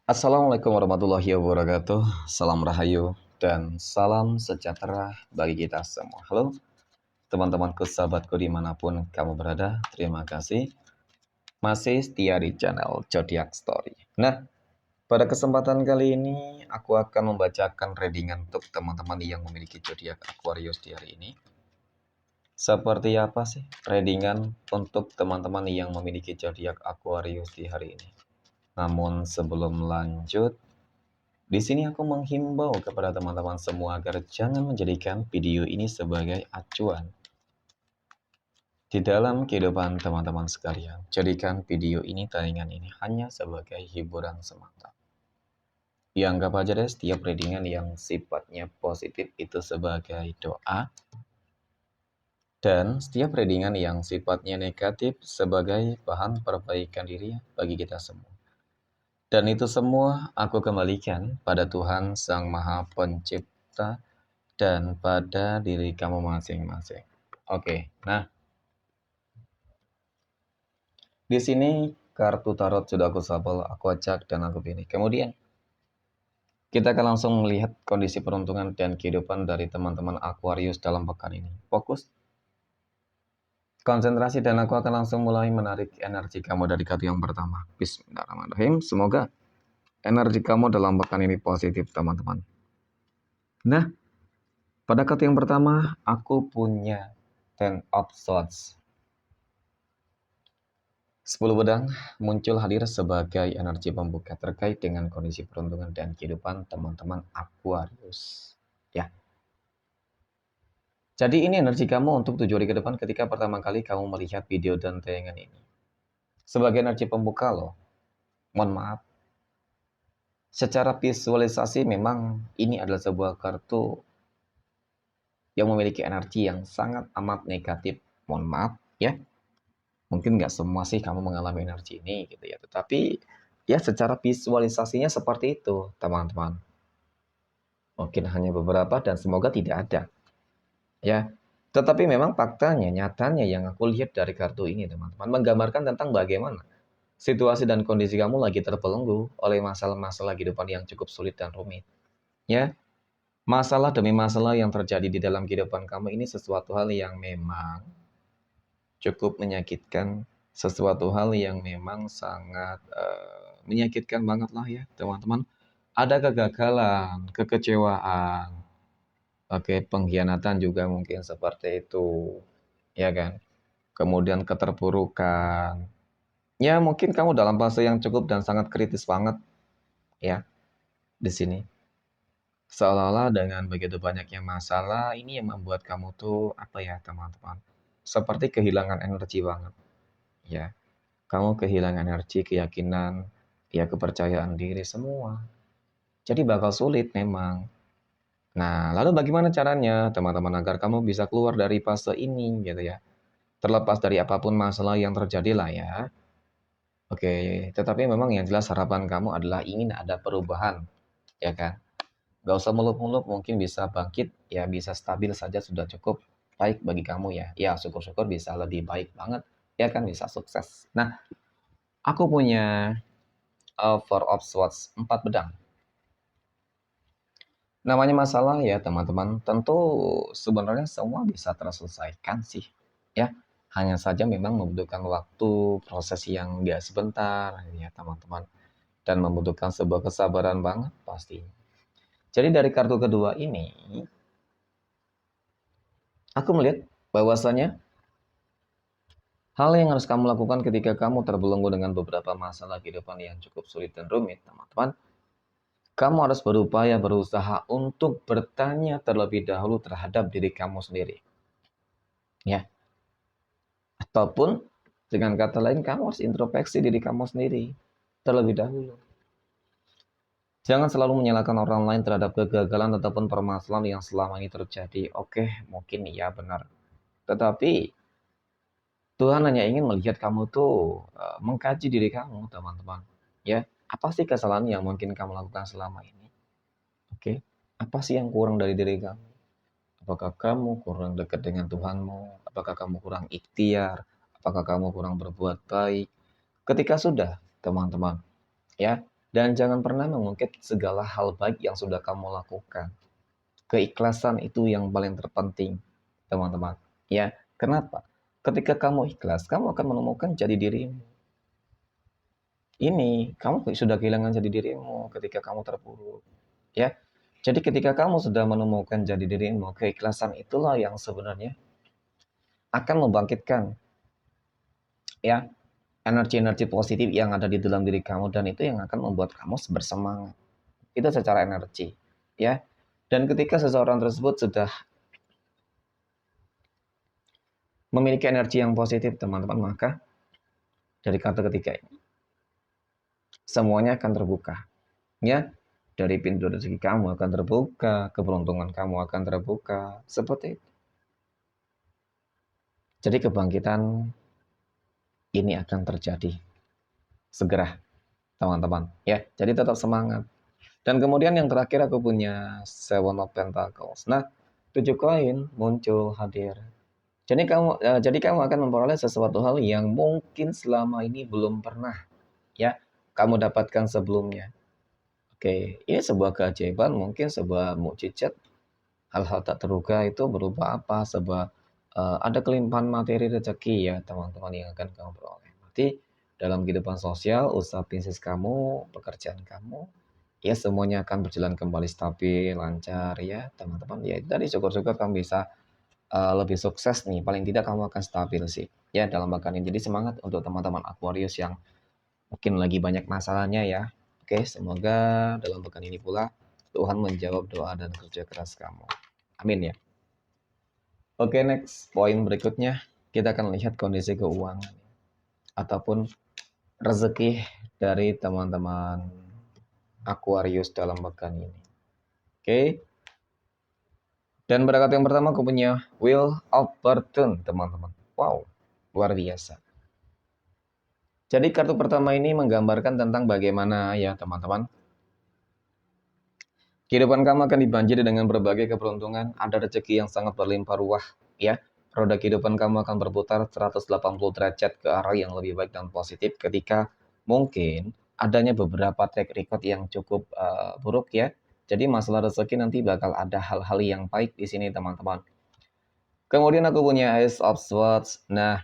Assalamualaikum warahmatullahi wabarakatuh. Salam rahayu dan salam sejahtera bagi kita semua. Halo teman-temanku, sahabatku dimanapun kamu berada. Terima kasih masih setia di channel Zodiac Story. Nah, pada kesempatan kali ini aku akan membacakan readingan untuk teman-teman yang memiliki zodiak Aquarius di hari ini. Seperti apa sih readingan untuk teman-teman yang memiliki zodiak Aquarius di hari ini? Namun sebelum lanjut, di sini aku menghimbau kepada teman-teman semua agar jangan menjadikan video ini sebagai acuan di dalam kehidupan teman-teman sekalian. Jadikan video ini, tayangan ini hanya sebagai hiburan semata. Ya, anggap aja deh setiap readingan yang sifatnya positif itu sebagai doa, dan setiap readingan yang sifatnya negatif sebagai bahan perbaikan diri bagi kita semua. Dan itu semua aku kembalikan pada Tuhan Sang Maha Pencipta dan pada diri kamu masing-masing. Oke, nah di sini kartu tarot sudah aku shuffle, aku acak dan aku pilih. Kemudian kita akan langsung melihat kondisi peruntungan dan kehidupan dari teman-teman Aquarius dalam pekan ini. Fokus, konsentrasi, dan aku akan langsung mulai menarik energi kamu dari kartu yang pertama. Bismillahirrahmanirrahim. Semoga energi kamu dalam pekan ini positif, teman-teman. Nah, pada kartu yang pertama aku punya Ten of Swords. 10 pedang muncul hadir sebagai energi pembuka terkait dengan kondisi peruntungan dan kehidupan teman-teman Aquarius. Ya. Jadi ini energi kamu untuk 7 hari ke depan ketika pertama kali kamu melihat video dan tayangan ini. Sebagai energi pembuka loh. Mohon maaf. Secara visualisasi memang ini adalah sebuah kartu yang memiliki energi yang sangat amat negatif. Mohon maaf ya. Mungkin nggak semua sih kamu mengalami energi ini gitu ya. Tetapi ya secara visualisasinya seperti itu, teman-teman. Mungkin hanya beberapa dan semoga tidak ada. Ya. Tetapi memang faktanya, nyatanya yang aku lihat dari kartu ini, teman-teman, menggambarkan tentang bagaimana situasi dan kondisi kamu lagi terbelenggu oleh masalah-masalah kehidupan yang cukup sulit dan rumit. Ya. Masalah demi masalah yang terjadi di dalam kehidupan kamu ini sesuatu hal yang memang cukup menyakitkan, sesuatu hal yang memang sangat menyakitkan banget lah ya teman-teman. Ada kegagalan, kekecewaan, oke, pengkhianatan juga mungkin seperti itu, ya kan? Kemudian keterpurukan. Ya mungkin kamu dalam fase yang cukup dan sangat kritis banget ya di sini. Seolah-olah dengan begitu banyaknya masalah ini yang membuat kamu tuh apa ya teman-teman? Seperti kehilangan energi banget. Ya, kamu kehilangan energi, keyakinan, ya kepercayaan diri semua. Jadi bakal sulit memang. Nah, lalu bagaimana caranya teman-teman agar kamu bisa keluar dari fase ini gitu ya. Terlepas dari apapun masalah yang terjadi lah ya. Oke, tetapi memang yang jelas harapan kamu adalah ingin ada perubahan, ya kan? Gak usah muluk-muluk, mungkin bisa bangkit, ya bisa stabil saja sudah cukup baik bagi kamu ya. Ya, syukur-syukur bisa lebih baik banget, ya kan bisa sukses. Nah, aku punya Four of Swords, 4 pedang. Namanya masalah ya teman-teman, tentu sebenarnya semua bisa terselesaikan sih. Ya, hanya saja memang membutuhkan waktu, proses yang gak sebentar ya teman-teman. Dan membutuhkan sebuah kesabaran banget pasti. Jadi dari kartu kedua ini, aku melihat bahwasanya hal yang harus kamu lakukan ketika kamu terbelenggu dengan beberapa masalah kehidupan yang cukup sulit dan rumit, teman-teman. Kamu harus berupaya berusaha untuk bertanya terlebih dahulu terhadap diri kamu sendiri. Ya. Ataupun dengan kata lain kamu harus introspeksi diri kamu sendiri terlebih dahulu. Jangan selalu menyalahkan orang lain terhadap kegagalan ataupun permasalahan yang selama ini terjadi. Oke, mungkin iya benar. Tetapi Tuhan hanya ingin melihat kamu tuh mengkaji diri kamu, teman-teman. Ya, apa sih kesalahan yang mungkin kamu lakukan selama ini? Oke, apa sih yang kurang dari diri kamu? Apakah kamu kurang dekat dengan Tuhanmu? Apakah kamu kurang ikhtiar? Apakah kamu kurang berbuat baik? Ketika sudah, teman-teman, ya. Dan jangan pernah mengungkit segala hal baik yang sudah kamu lakukan. Keikhlasan itu yang paling terpenting, teman-teman. Ya, kenapa? Ketika kamu ikhlas, kamu akan menemukan jati dirimu. Ini, kamu sudah kehilangan jati dirimu ketika kamu terpuruk. Ya, jadi ketika kamu sudah menemukan jati dirimu, keikhlasan itulah yang sebenarnya akan membangkitkan ya energi-energi positif yang ada di dalam diri kamu, dan itu yang akan membuat kamu bersemangat. Itu secara energi, ya. Dan ketika seseorang tersebut sudah memiliki energi yang positif, teman-teman, maka dari kata ketiga ini semuanya akan terbuka, ya. Dari pintu rezeki kamu akan terbuka, keberuntungan kamu akan terbuka, seperti itu. Jadi kebangkitan ini akan terjadi segera, teman-teman, ya. Jadi tetap semangat. Dan kemudian yang terakhir aku punya Seven of Pentacles. Nah, 7 koin muncul hadir. Jadi kamu akan memperoleh sesuatu hal yang mungkin selama ini belum pernah ya kamu dapatkan sebelumnya. Oke, ini sebuah keajaiban, mungkin sebuah mukjizat, hal-hal tak terduga itu berupa apa? Ada kelimpahan materi rezeki ya teman-teman yang akan kamu peroleh. Berarti dalam kehidupan sosial, usaha bisnis kamu, pekerjaan kamu, ya semuanya akan berjalan kembali stabil, lancar ya teman-teman. Ya tadi syukur-syukur kamu bisa lebih sukses nih, paling tidak kamu akan stabil sih ya dalam pekan ini. Jadi semangat untuk teman-teman Aquarius yang mungkin lagi banyak masalahnya ya. Oke, semoga dalam pekan ini pula Tuhan menjawab doa dan kerja keras kamu. Amin ya. Oke, next poin berikutnya kita akan lihat kondisi keuangan ataupun rezeki dari teman-teman Aquarius dalam pekan ini. Oke. Dan berkat yang pertama aku punya Wheel of Fortune, teman-teman. Wow, luar biasa. Jadi kartu pertama ini menggambarkan tentang bagaimana ya teman-teman. Kehidupan kamu akan dibanjiri dengan berbagai keberuntungan, ada rezeki yang sangat berlimpah ruah ya. Roda kehidupan kamu akan berputar 180 derajat ke arah yang lebih baik dan positif ketika mungkin adanya beberapa track record yang cukup buruk ya. Jadi masalah rezeki nanti bakal ada hal-hal yang baik di sini teman-teman. Kemudian aku punya Ace of Swords. Nah,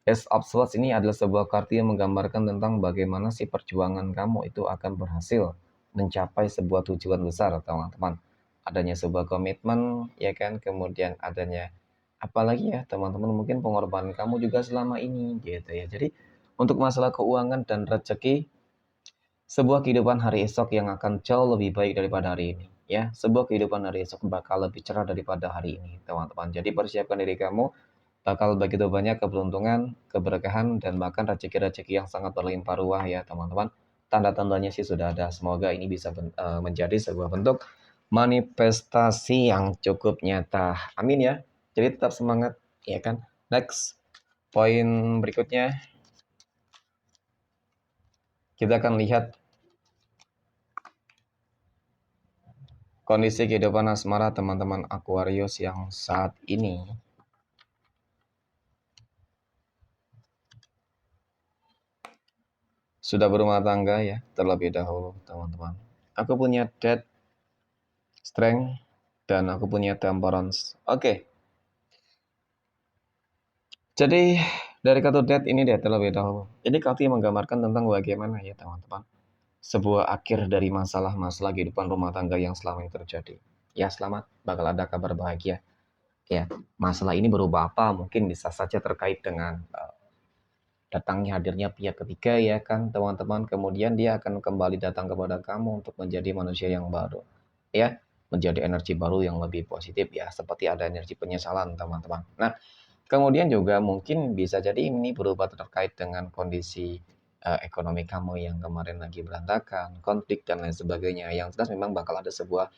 Ace of Swords ini adalah sebuah kartu yang menggambarkan tentang bagaimana si perjuangan kamu itu akan berhasil mencapai sebuah tujuan besar, teman-teman. Adanya sebuah komitmen, ya kan? Kemudian adanya apalagi ya, teman-teman, mungkin pengorbanan kamu juga selama ini, gitu ya. Jadi, untuk masalah keuangan dan rezeki, sebuah kehidupan hari esok yang akan jauh lebih baik daripada hari ini. Ya, sebuah kehidupan hari esok bakal lebih cerah daripada hari ini, teman-teman. Jadi persiapkan diri kamu, bakal begitu banyak keberuntungan, keberkahan, dan bahkan rezeki-rezeki yang sangat berlimpah ruah ya teman-teman. Tanda-tandanya sih sudah ada. Semoga ini bisa menjadi sebuah bentuk manifestasi yang cukup nyata. Amin ya. Jadi tetap semangat, ya kan. Next, poin berikutnya kita akan lihat kondisi kehidupan asmara teman-teman Aquarius yang saat ini sudah berumah tangga ya terlebih dahulu teman-teman. Aku punya Death, Strength, dan aku punya Temperance. Oke. Jadi dari kartu Death ini deh terlebih dahulu. Jadi kartu yang menggambarkan tentang bagaimana ya teman-teman, sebuah akhir dari masalah-masalah kehidupan rumah tangga yang selama ini terjadi. Ya selamat, bakal ada kabar bahagia. Ya, masalah ini berubah apa? Mungkin bisa saja terkait dengan datangnya hadirnya pihak ketiga ya kan teman-teman. Kemudian dia akan kembali datang kepada kamu untuk menjadi manusia yang baru. Ya, menjadi energi baru yang lebih positif ya, seperti ada energi penyesalan teman-teman. Nah, kemudian juga mungkin bisa jadi ini berubah terkait dengan kondisi ekonomi kamu yang kemarin lagi berantakan, konflik dan lain sebagainya. Yang jelas memang bakal ada sebuah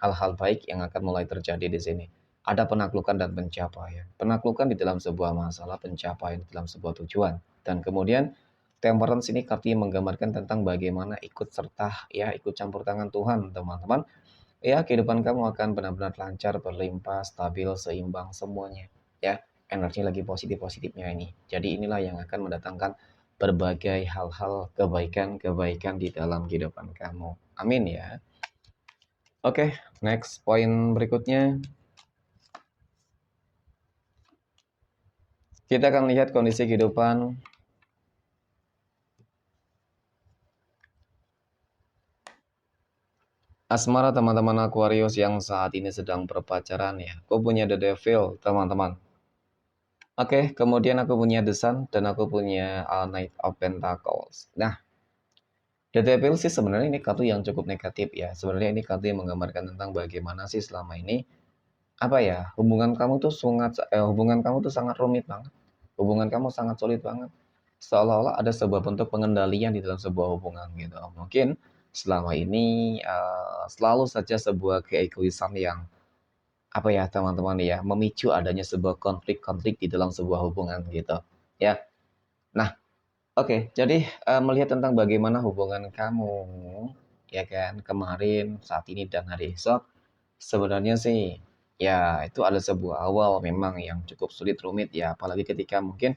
hal-hal baik yang akan mulai terjadi di sini. Ada penaklukan dan pencapaian. Penaklukan di dalam sebuah masalah, pencapaian di dalam sebuah tujuan. Dan kemudian temperance ini kartu menggambarkan tentang bagaimana ikut serta ya, ikut campur tangan Tuhan, teman-teman. Ya, kehidupan kamu akan benar-benar lancar, berlimpah, stabil, seimbang semuanya. Ya, energi lagi positif-positifnya ini. Jadi inilah yang akan mendatangkan berbagai hal-hal kebaikan-kebaikan di dalam kehidupan kamu. Amin ya. Oke, next poin berikutnya. Kita akan lihat kondisi kehidupan asmara teman-teman Aquarius yang saat ini sedang berpacaran ya. Aku punya The Devil, teman-teman. Oke, kemudian aku punya The Sun dan aku punya Knight of Pentacles. Nah, The Devil sih sebenarnya ini kartu yang cukup negatif ya. Sebenarnya ini kartu yang menggambarkan tentang bagaimana sih selama ini apa ya, hubungan kamu tuh sangat rumit banget. Hubungan kamu sangat sulit banget. Seolah-olah ada sebuah bentuk pengendalian di dalam sebuah hubungan gitu. Mungkin selama ini selalu saja sebuah keegoisan yang apa ya teman-teman ya, memicu adanya sebuah konflik-konflik di dalam sebuah hubungan gitu. Ya. Nah, oke, jadi melihat tentang bagaimana hubungan kamu ya kan kemarin, saat ini dan hari esok, sebenarnya sih ya itu ada sebuah awal memang yang cukup sulit rumit ya, apalagi ketika mungkin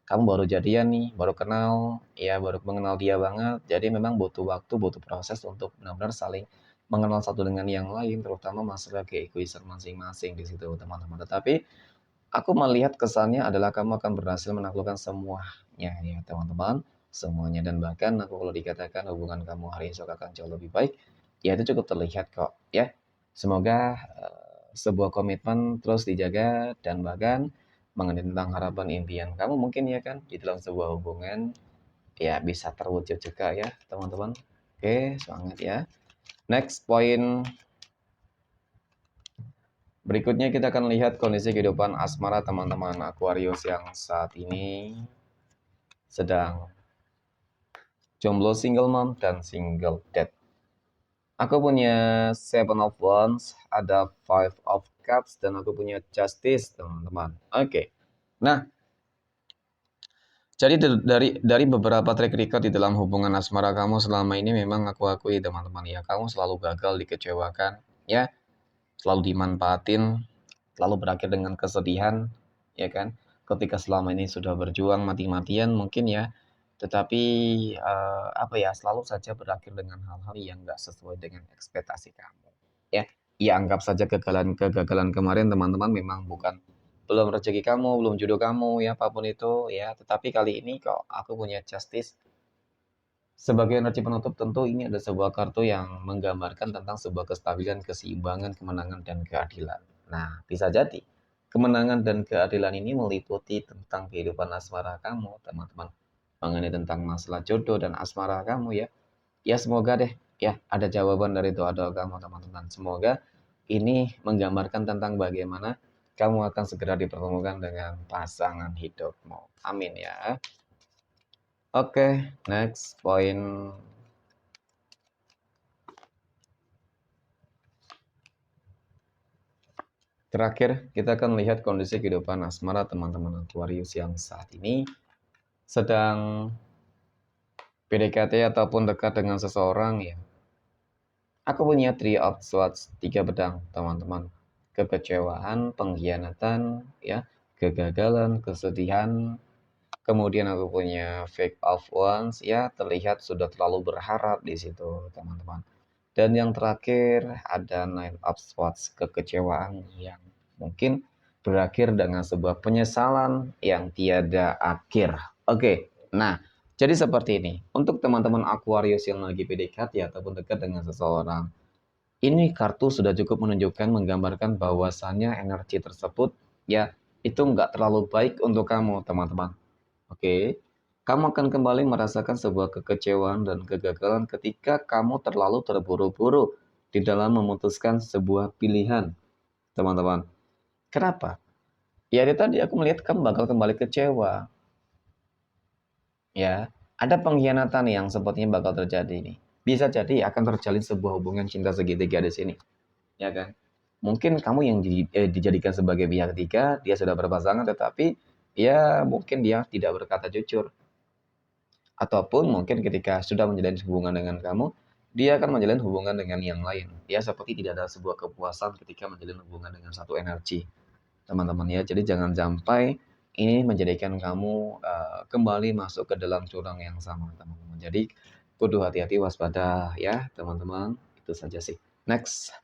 kamu baru jadian nih, baru kenal, ya baru mengenal dia banget. Jadi memang butuh waktu, butuh proses untuk benar-benar saling mengenal satu dengan yang lain, terutama masalah keegoisan masing-masing di situ, teman-teman. Tetapi aku melihat kesannya adalah kamu akan berhasil menaklukkan semuanya ya, teman-teman. Semuanya dan bahkan aku kalau dikatakan hubungan kamu hari esok akan jauh lebih baik, ya itu cukup terlihat kok, ya. Semoga sebuah komitmen terus dijaga dan bahkan mengenai tentang harapan impian kamu mungkin ya kan di dalam sebuah hubungan ya bisa terwujud juga ya teman-teman. Oke, semangat ya. Next poin berikutnya kita akan lihat kondisi kehidupan asmara teman-teman Aquarius yang saat ini sedang jomblo, single mom dan single dad. Aku punya Seven of Wands, ada Five of Cups dan aku punya Justice teman-teman. Oke. Nah, jadi dari beberapa track record di dalam hubungan asmara kamu selama ini memang aku akui teman-teman ya, kamu selalu gagal, dikecewakan, ya, selalu dimanfaatin, selalu berakhir dengan kesedihan, ya kan? Ketika selama ini sudah berjuang mati-matian mungkin ya, tetapi apa ya, selalu saja berakhir dengan hal-hal yang nggak sesuai dengan ekspektasi kamu, ya. Ya anggap saja kegagalan kemarin teman-teman memang bukan belum rezeki kamu, belum jodoh kamu, ya apapun itu, ya. Tetapi kali ini kok aku punya Justice sebagai energi penutup, tentu ini ada sebuah kartu yang menggambarkan tentang sebuah kestabilan, keseimbangan, kemenangan, dan keadilan. Nah, bisa jadi kemenangan dan keadilan ini meliputi tentang kehidupan asmara kamu, teman-teman. Mengenai tentang masalah jodoh dan asmara kamu ya. Ya semoga deh ya ada jawaban dari doa-doa kamu teman-teman. Semoga ini menggambarkan tentang bagaimana kamu akan segera dipertemukan dengan pasangan hidupmu. Amin ya. Oke, next poin terakhir kita akan lihat kondisi kehidupan asmara teman-teman Aquarius yang saat ini sedang PDKT ataupun dekat dengan seseorang ya. Aku punya Three of Swords, 3 pedang, teman-teman. Kekecewaan, pengkhianatan, ya, kegagalan, kesedihan. Kemudian aku punya Fake of Wands, ya, terlihat sudah terlalu berharap di situ, teman-teman. Dan yang terakhir ada Nine of Swords, kekecewaan yang mungkin berakhir dengan sebuah penyesalan yang tiada akhir. Oke, nah jadi seperti ini. Untuk teman-teman Aquarius yang lagi PDKT ataupun dekat dengan seseorang, ini kartu sudah cukup menunjukkan, menggambarkan bahwasannya energi tersebut ya itu nggak terlalu baik untuk kamu, teman-teman. Oke, kamu akan kembali merasakan sebuah kekecewaan dan kegagalan ketika kamu terlalu terburu-buru di dalam memutuskan sebuah pilihan, teman-teman. Kenapa? Ya, itu tadi aku melihat kamu bakal kembali kecewa. Ya, ada pengkhianatan yang sepertinya bakal terjadi nih. Bisa jadi akan terjalin sebuah hubungan cinta segitiga di sini, ya kan? Mungkin kamu yang dijadikan sebagai pihak ketiga, dia sudah berpasangan, tetapi ya mungkin dia tidak berkata jujur. Ataupun mungkin ketika sudah menjalin hubungan dengan kamu, dia akan menjalin hubungan dengan yang lain. Ya seperti tidak ada sebuah kepuasan ketika menjalin hubungan dengan satu energi, teman-teman ya. Jadi jangan sampai ini menjadikan kamu kembali masuk ke dalam jurang yang sama, teman-teman. Jadi kudu hati-hati, waspada ya, teman-teman. Itu saja sih. Next.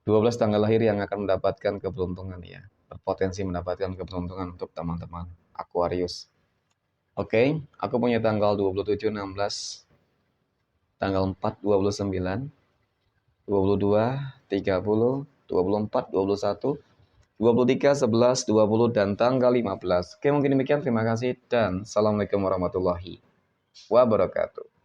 12 tanggal lahir yang akan mendapatkan keberuntungan ya. Berpotensi mendapatkan keberuntungan untuk teman-teman Aquarius. Oke, aku punya tanggal 27, 16, tanggal 4, 29, 22, 30, 24, 21, 23, 11, 20, dan tanggal 15. Oke, mungkin demikian. Terima kasih dan Assalamualaikum warahmatullahi wabarakatuh.